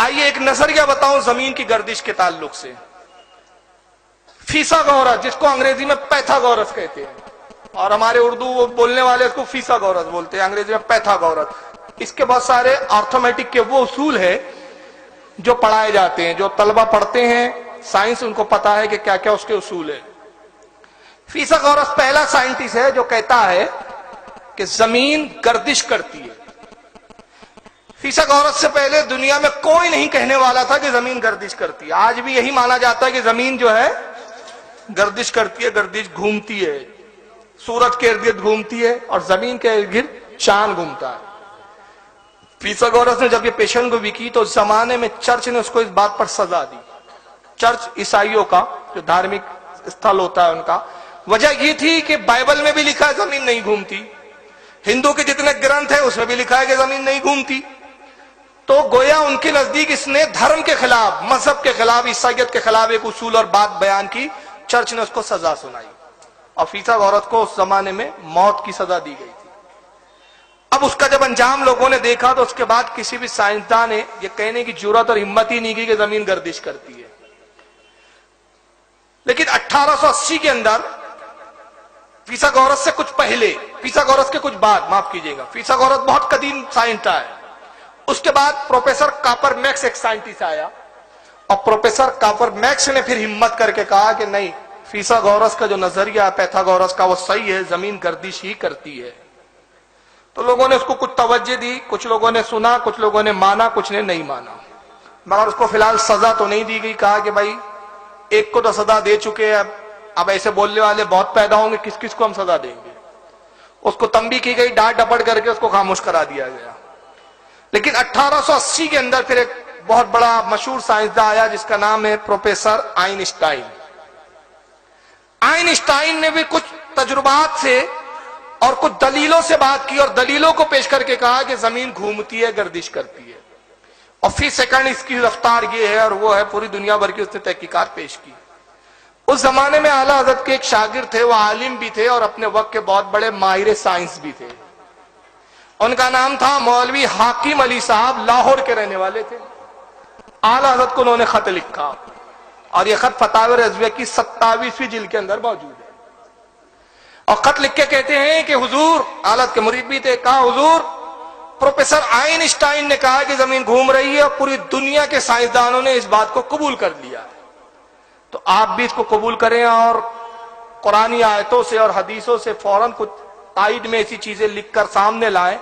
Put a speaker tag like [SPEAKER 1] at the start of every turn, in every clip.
[SPEAKER 1] آئیے ایک نظریہ بتاؤں زمین کی گردش کے تعلق سے. فیثاغورس، جس کو انگریزی میں پیتھاگورس کہتے ہیں، اور ہمارے اردو بولنے والے اس کو فیثاغورس بولتے ہیں، انگریزی میں پیتھاگورس. اس کے بہت سارے آرتھمیٹک کے وہ اصول ہیں جو پڑھائے جاتے ہیں، جو طلبہ پڑھتے ہیں سائنس، ان کو پتا ہے کہ کیا کیا اس کے اصول ہیں. فیثاغورس پہلا سائنٹسٹ ہے جو کہتا ہے کہ زمین گردش کرتی ہے. فیثاغورس سے پہلے دنیا میں کوئی نہیں کہنے والا تھا کہ زمین گردش کرتی ہے. آج بھی یہی مانا جاتا ہے کہ زمین جو ہے گردش کرتی ہے، گردش گھومتی ہے، سورج کے ارد گرد گھومتی ہے اور زمین کے ارد گرد چاند گھومتا ہے. فیثاغورس نے جب یہ پیشن گوئی کی تو اس زمانے میں چرچ نے اس کو اس بات پر سزا دی. چرچ عیسائیوں کا جو دھارمک استھل ہوتا ہے ان کا، وجہ یہ تھی کہ بائبل میں بھی لکھا ہے زمین نہیں گھومتی، ہندو کے جتنے گرنتھ ہیں اس میں بھی لکھا ہے کہ زمین نہیں گھومتی. تو گویا ان کے نزدیک اس نے دھرم کے خلاف، مذہب کے خلاف، عیسائیت کے خلاف ایک اصول اور بات بیان کی. چرچ نے اس کو سزا سنائی اور فیثاغورس کو اس زمانے میں موت کی سزا دی گئی تھی. اب اس کا جب انجام لوگوں نے دیکھا تو اس کے بعد کسی بھی سائنسدان نے یہ کہنے کی جرات اور ہمت ہی نہیں کی کہ زمین گردش کرتی ہے. لیکن 1880 کے اندر فیثاغورس سے کچھ پہلے، فیثاغورس کے کچھ بعد، معاف کیجئے گا، فیثاغورس بہت قدیم سائنسدان ہے. اس کے بعد پروفیسر کاپر میکس ایک سائنٹسٹ آیا اور پروفیسر کاپر میکس نے پھر ہمت کر کے کہا کہ نہیں، فیثاغورس کا جو نظریہ ہے پیتھاگورس کا وہ صحیح ہے، زمین گردش ہی کرتی ہے. تو لوگوں نے اس کو کچھ توجہ دی، کچھ لوگوں نے سنا، کچھ لوگوں نے مانا، کچھ نے نہیں مانا. مگر اس کو فی الحال سزا تو نہیں دی گئی. کہا کہ بھائی ایک کو تو سزا دے چکے ہیں، اب ایسے بولنے والے بہت پیدا ہوں گے، کس کس کو ہم سزا دیں گے. اس کو تنبیہ کی گئی، ڈانٹ ڈپٹ کر کے اس کو خاموش کرا دیا گیا. لیکن 1880 کے اندر پھر ایک بہت بڑا مشہور سائنسدان آیا جس کا نام ہے پروفیسر آئنسٹائن. آئنسٹائن نے بھی کچھ تجربات سے اور کچھ دلیلوں سے بات کی اور دلیلوں کو پیش کر کے کہا کہ زمین گھومتی ہے، گردش کرتی ہے، اور فی سیکنڈ اس کی رفتار یہ ہے اور وہ ہے. پوری دنیا بھر کی اس نے تحقیقات پیش کی. اس زمانے میں اعلیٰ حضرت کے ایک شاگرد تھے، وہ عالم بھی تھے اور اپنے وقت کے بہت بڑے ماہر سائنس بھی تھے. ان کا نام تھا مولوی حاکم علی صاحب، لاہور کے رہنے والے تھے. اعلیٰ حضرت کو انہوں نے خط لکھا اور یہ خط فتاوی رضویہ کی 27ویں جلد کے اندر موجود ہے. اور خط لکھ کے کہتے ہیں کہ حضور، اعلیٰ حضرت کے مرید بھی تھے، کہا حضور پروفیسر آئنسٹائن نے کہا کہ زمین گھوم رہی ہے اور پوری دنیا کے سائنسدانوں نے اس بات کو قبول کر لیا، تو آپ بھی اس کو قبول کریں اور قرآنی آیتوں سے اور حدیثوں سے فوراً کچھ تائید میں ایسی چیزیں لکھ کر سامنے لائیں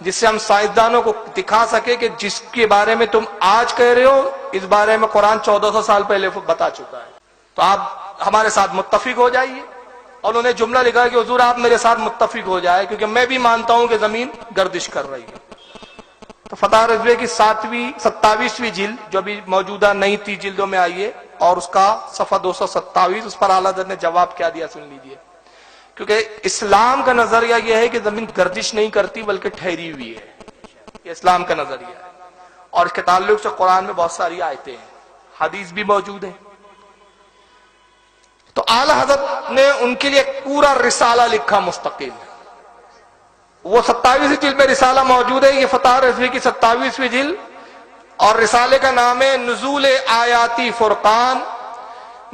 [SPEAKER 1] جس سے ہم سائنسدانوں کو دکھا سکے کہ جس کے بارے میں تم آج کہہ رہے ہو اس بارے میں قرآن 1400 سال پہلے بتا چکا ہے، تو آپ ہمارے ساتھ متفق ہو جائیے. اور انہوں نے جملہ لکھا کہ حضور آپ میرے ساتھ متفق ہو جائے کیونکہ میں بھی مانتا ہوں کہ زمین گردش کر رہی ہے. تو فتح رضویہ کی 27ویں جلد جو ابھی موجودہ نئی 30 جلدوں میں آئی ہے اور اس کا صفحہ 227، اس پر اعلیٰ حضرت نے جواب کیا دیا سن لیجیے. کیونکہ اسلام کا نظریہ یہ ہے کہ زمین گردش نہیں کرتی بلکہ ٹھہری ہوئی ہے، یہ اسلام کا نظریہ ہے. اور اس کے تعلق سے قرآن میں بہت ساری آیتیں ہیں، حدیث بھی موجود ہیں. تو اعلیٰ حضرت نے ان کے لیے ایک پورا رسالہ لکھا مستقل. وہ 27ویں جلد میں رسالہ موجود ہے، یہ فتح رضویہ کی 27ویں جلد، اور رسالے کا نام ہے نزول آیاتی فرقان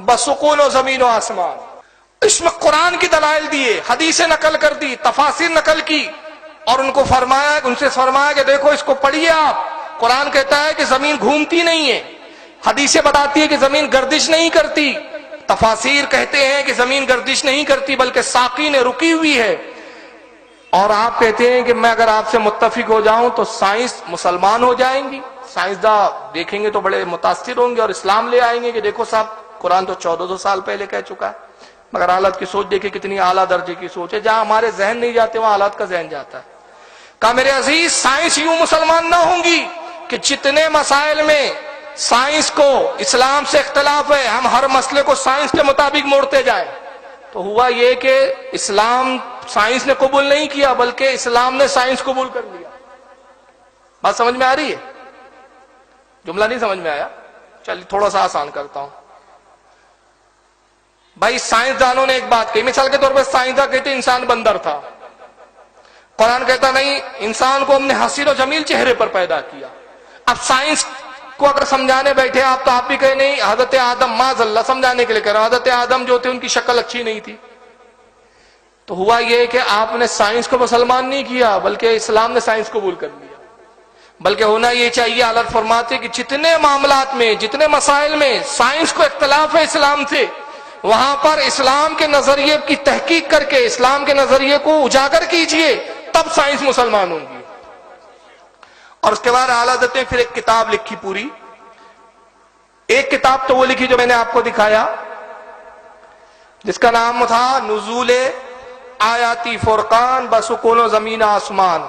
[SPEAKER 1] بسکون و زمین و آسمان. اس میں قرآن کی دلائل دیے، حدیثیں نقل کر دی، تفاسیر نقل کی، اور ان کو فرمایا، ان سے فرمایا کہ دیکھو اس کو پڑھیے آپ. قرآن کہتا ہے کہ زمین گھومتی نہیں ہے، حدیثیں بتاتی ہے کہ زمین گردش نہیں کرتی، تفاسیر کہتے ہیں کہ زمین گردش نہیں کرتی بلکہ ساقی نے رکی ہوئی ہے. اور آپ کہتے ہیں کہ میں اگر آپ سے متفق ہو جاؤں تو سائنس مسلمان ہو جائیں گی، سائنسداں دیکھیں گے تو بڑے متاثر ہوں گے اور اسلام لے آئیں گے کہ دیکھو صاحب قرآن تو 1400 سال پہلے کہہ چکا ہے. مگر حالت کی سوچ دیکھیں کتنی اعلیٰ درجے کی سوچ ہے، جہاں ہمارے ذہن نہیں جاتے وہاں حالات کا ذہن جاتا ہے. کہا میرے عزیز سائنس یوں مسلمان نہ ہوں گی کہ جتنے مسائل میں سائنس کو اسلام سے اختلاف ہے ہم ہر مسئلے کو سائنس کے مطابق موڑتے جائیں. تو ہوا یہ کہ اسلام سائنس نے قبول نہیں کیا بلکہ اسلام نے سائنس قبول کر لیا. بات سمجھ میں آ رہی ہے؟ جملہ نہیں سمجھ میں آیا؟ چلیے تھوڑا سا آسان کرتا ہوں. بھائی سائنسدانوں نے ایک بات کہی، مثال کے طور پر سائنسداں کہتے ہیں انسان بندر تھا، قرآن کہتا نہیں انسان کو ہم نے حسین و جمیل چہرے پر پیدا کیا. اب سائنس کو اگر سمجھانے بیٹھے آپ تو آپ بھی کہیں نہیں حضرت آدم معاذ اللہ سمجھانے کے لیے کہہ رہا ہوں، حضرت آدم جو تھے ان کی شکل اچھی نہیں تھی. تو ہوا یہ کہ آپ نے سائنس کو مسلمان نہیں کیا بلکہ اسلام نے سائنس قبول کر لیا. بلکہ ہونا یہ چاہیے، حضرت فرماتے کہ جتنے معاملات میں جتنے مسائل میں سائنس کو اختلاف ہے اسلام سے، وہاں پر اسلام کے نظریے کی تحقیق کر کے اسلام کے نظریے کو اجاگر کیجئے، تب سائنس مسلمان ہوں گی. اور اس کے بعد اعلیٰ حضرت نے پھر ایک کتاب لکھی پوری. ایک کتاب تو وہ لکھی جو میں نے آپ کو دکھایا، جس کا نام تھا نزول آیاتی فرقان بسکون و زمین آسمان.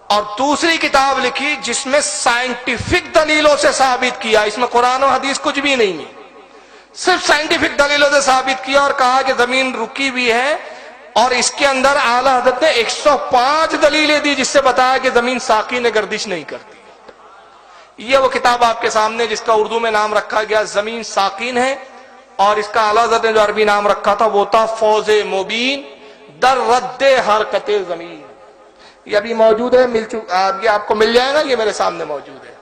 [SPEAKER 1] اور دوسری کتاب لکھی جس میں سائنٹیفک دلیلوں سے ثابت کیا، اس میں قرآن و حدیث کچھ بھی نہیں ہے، صرف سائنٹیفک دلیلوں سے ثابت کیا اور کہا کہ زمین رکی ہوئی ہے. اور اس کے اندر اعلیٰ حضرت نے 105 دلیلیں دی جس سے بتایا کہ زمین ساکن گردش نہیں کرتی. یہ وہ کتاب آپ کے سامنے جس کا اردو میں نام رکھا گیا زمین ساکن ہے، اور اس کا اعلیٰ حضرت نے جو عربی نام رکھا تھا وہ تھا فوز مبین در رد حرکت زمین. یہ ابھی موجود ہے، یہ آپ کو مل جائے گا، یہ میرے سامنے موجود ہے.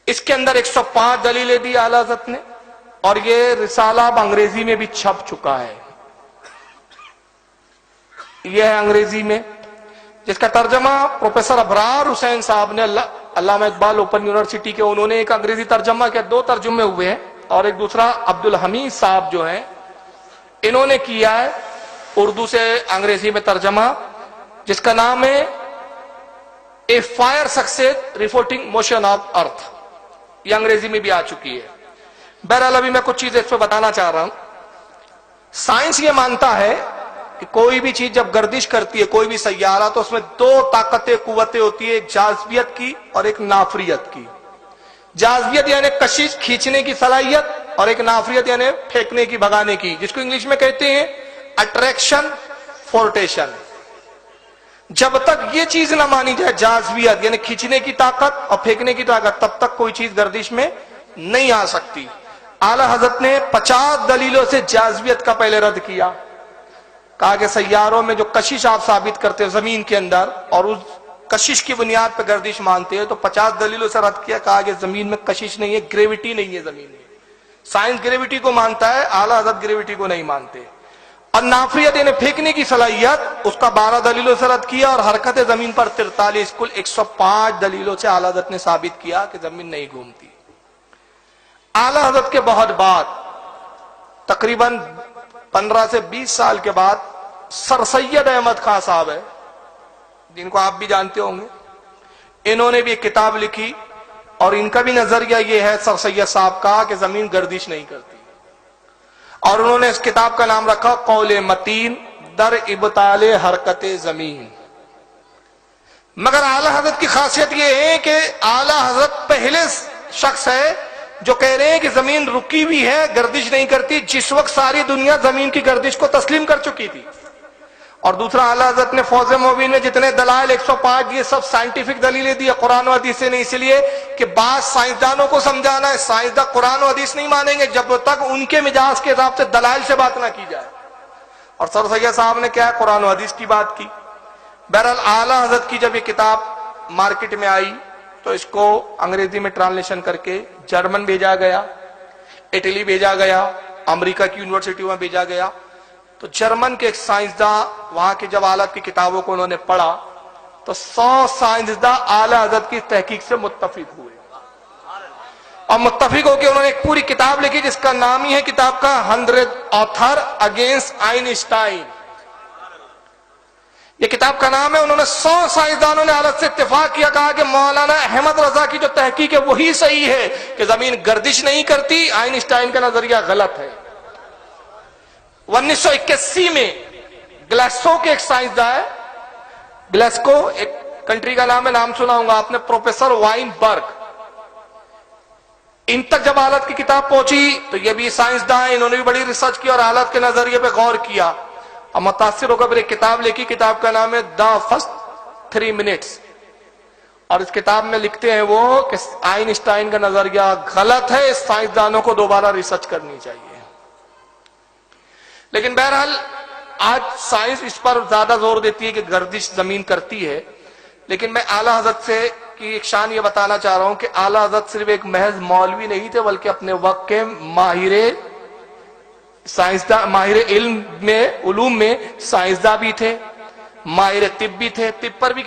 [SPEAKER 1] اس کے اندر 105 دلیلیں دی اعلیٰ حضرت نے، اور یہ رسالہ اب انگریزی میں بھی چھپ چکا ہے. یہ ہے انگریزی میں، جس کا ترجمہ پروفیسر ابرار حسین صاحب نے، علامہ اقبال اوپن یونیورسٹی کے، انہوں نے ایک انگریزی ترجمہ کیا، 2 ترجمے ہوئے ہیں، اور ایک دوسرا عبد الحمید صاحب جو ہیں انہوں نے کیا ہے اردو سے انگریزی میں ترجمہ، جس کا نام ہے a fire success reporting motion of earth. یہ انگریزی میں بھی آ چکی ہے. بہرحال ابھی میں کچھ چیزیں اس پہ بتانا چاہ رہا ہوں. سائنس یہ مانتا ہے کہ کوئی بھی چیز جب گردش کرتی ہے، کوئی بھی سیارہ، تو اس میں 2 طاقتیں قوتیں ہوتی ہیں، ایک جاذبیت کی اور ایک نافریت کی. جاذبیت یعنی کشش کھینچنے کی صلاحیت، اور ایک نافریت یعنی پھینکنے کی بھگانے کی، جس کو انگلش میں کہتے ہیں اٹریکشن فورٹیشن. جب تک یہ چیز نہ مانی جائے، جاذبیت یعنی کھینچنے کی طاقت اور پھینکنے کی طاقت، تب تک کوئی چیز گردش میں نہیں آ سکتی. اعلیٰ حضرت نے 50 دلیلوں سے جاذبیت کا پہلے رد کیا. کہا کہ سیاروں میں جو کشش آپ ثابت کرتے ہو زمین کے اندر، اور اس کشش کی بنیاد پہ گردش مانتے ہیں، تو 50 دلیلوں سے رد کیا. کہا کہ زمین میں کشش نہیں ہے، گریویٹی نہیں ہے زمین میں. سائنس گریویٹی کو مانتا ہے، اعلیٰ حضرت گریویٹی کو نہیں مانتے. اور نافریت یعنی پھینکنے کی صلاحیت، اس کا 12 دلیلوں سے رد کیا. اور حرکت زمین پر 43، کل 105 دلیلوں سے اعلیٰ حضرت نے ثابت کیا کہ زمین نہیں گھومتی. اعلیٰ حضرت کے بہت بعد، تقریباً 15 سے 20 سال کے بعد، سر سید احمد خان صاحب ہے، جن کو آپ بھی جانتے ہوں گے، انہوں نے بھی ایک کتاب لکھی، اور ان کا بھی نظریہ یہ ہے سر سید صاحب کا کہ زمین گردش نہیں کرتی. اور انہوں نے اس کتاب کا نام رکھا قول متین در ابطال حرکت زمین. مگر اعلیٰ حضرت کی خاصیت یہ ہے کہ اعلیٰ حضرت پہلے شخص ہے جو کہہ رہے ہیں کہ زمین رکی ہوئی ہے، گردش نہیں کرتی، جس وقت ساری دنیا زمین کی گردش کو تسلیم کر چکی تھی. اور دوسرا اعلیٰ حضرت نے فوز مبین میں جتنے دلائل 105 یہ سب سائنٹیفک دلیلیں دی، قرآن و حدیث سے نہیں، اس لیے کہ بعض سائنسدانوں کو سمجھانا ہے، سائنسداں قرآن و حدیث نہیں مانیں گے جب تک ان کے مزاج کے حساب سے دلائل سے بات نہ کی جائے. اور سر سید صاحب نے کیا ہے، قرآن و حدیث کی بات کی. بہرحال اعلیٰ حضرت کی جب یہ کتاب مارکیٹ میں آئی تو اس کو انگریزی میں ٹرانسلیشن کر کے جرمن بھیجا گیا، اٹلی بھیجا گیا، امریکہ کی یونیورسٹیوں میں بھیجا گیا. تو جرمن کے ایک سائنسداں وہاں کی جب اعلیٰ کی کتابوں کو انہوں نے پڑھا تو 100 سائنسداں اعلیٰ حضرت کی تحقیق سے متفق ہوئے، اور متفق ہو کے انہوں نے ایک پوری کتاب لکھی جس کا نام ہی ہے کتاب کا 100 آتھر اگینسٹ آئنسٹائن. یہ کتاب کا نام ہے. انہوں نے 100 سائنسدانوں نے حالت سے اتفاق کیا، کہا کہ مولانا احمد رضا کی جو تحقیق ہے وہی صحیح ہے کہ زمین گردش نہیں کرتی، آئنسٹائن کا نظریہ غلط ہے. 1981 میں گلاسکو کے ایک سائنسداں ہے، گلاسکو ایک کنٹری کا نام ہے، نام سنا ہوگا آپ نے، پروفیسر وائن برگ. ان تک جب حالت کی کتاب پہنچی تو یہ بھی سائنسداں ہیں، انہوں نے بھی بڑی ریسرچ کی اور حالت کے نظریے پہ غور کیا، اور متاثر ہو کر پھر ایک کتاب لکھی. کتاب کا نام ہے دا فرسٹ 3 منٹس. اور اس کتاب میں لکھتے ہیں وہ کہ آئنسٹائن کا نظریہ غلط ہے، سائنسدانوں کو دوبارہ ریسرچ کرنی چاہیے. لیکن بہرحال آج سائنس اس پر زیادہ زور دیتی ہے کہ گردش زمین کرتی ہے. لیکن میں اعلیٰ حضرت سے کی ایک شان یہ بتانا چاہ رہا ہوں کہ اعلیٰ حضرت صرف ایک محض مولوی نہیں تھے بلکہ اپنے وقت کے ماہر علم میں علوم میں سائنسداں بھی تھے، ماہر طب بھی تھے، طب پر بھی